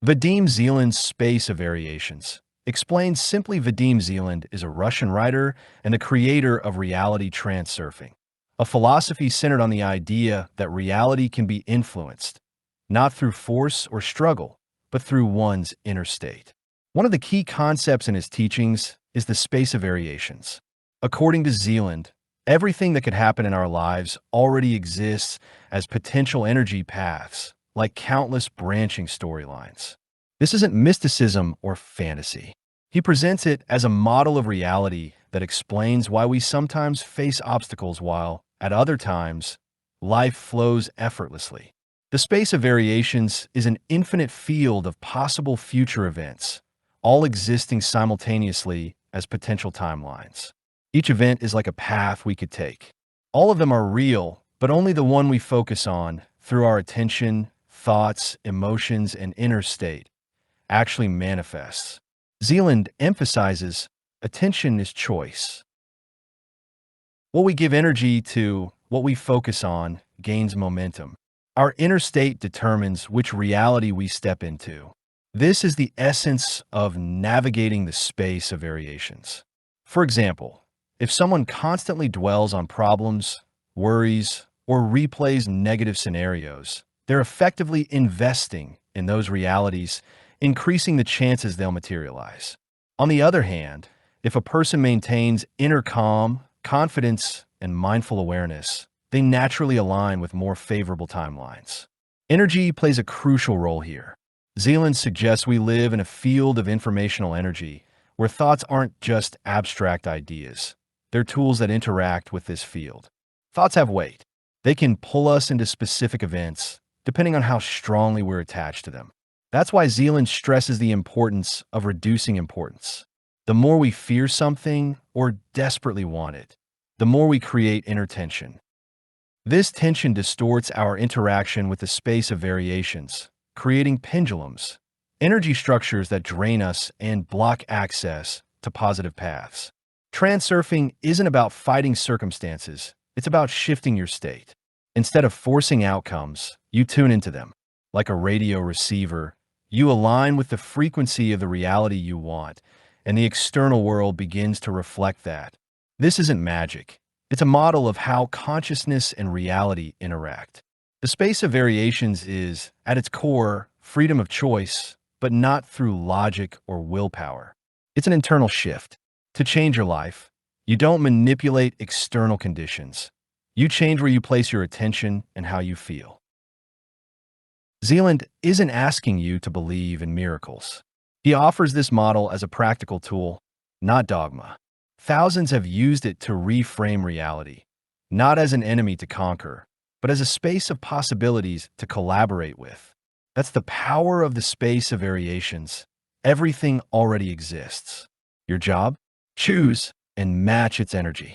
Vadim Zeland's Space of Variations. Explains simply, Vadim Zeland is a Russian writer and the creator of reality transurfing, a philosophy centered on the idea that reality can be influenced, not through force or struggle, but through one's inner state. One of the key concepts in his teachings is the space of variations. According to Zeland, everything that could happen in our lives already exists as potential energy paths, like countless branching storylines. This isn't mysticism or fantasy. He presents it as a model of reality that explains why we sometimes face obstacles while, at other times, life flows effortlessly. The space of variations is an infinite field of possible future events, all existing simultaneously as potential timelines. Each event is like a path we could take. All of them are real, but only the one we focus on through our attention, thoughts, emotions, and inner state actually manifests. Zeland emphasizes attention is choice. What we give energy to, what we focus on, gains momentum. Our inner state determines which reality we step into. This is the essence of navigating the space of variations. For example, if someone constantly dwells on problems, worries, or replays negative scenarios, they're effectively investing in those realities, increasing the chances they'll materialize. On the other hand, if a person maintains inner calm, confidence, and mindful awareness, they naturally align with more favorable timelines. Energy plays a crucial role here. Zeland suggests we live in a field of informational energy where thoughts aren't just abstract ideas. They're tools that interact with this field. Thoughts have weight. They can pull us into specific events, depending on how strongly we're attached to them. That's why Zeland stresses the importance of reducing importance. The more we fear something or desperately want it, the more we create inner tension. This tension distorts our interaction with the space of variations, creating pendulums, energy structures that drain us and block access to positive paths. Transurfing isn't about fighting circumstances, it's about shifting your state. Instead of forcing outcomes, you tune into them. Like a radio receiver, you align with the frequency of the reality you want, and the external world begins to reflect that. This isn't magic. It's a model of how consciousness and reality interact. The space of variations is, at its core, freedom of choice, but not through logic or willpower. It's an internal shift. To change your life, you don't manipulate external conditions. You change where you place your attention and how you feel. Zeland isn't asking you to believe in miracles. He offers this model as a practical tool, not dogma. Thousands have used it to reframe reality, not as an enemy to conquer, but as a space of possibilities to collaborate with. That's the power of the space of variations. Everything already exists. Your job? Choose and match its energy.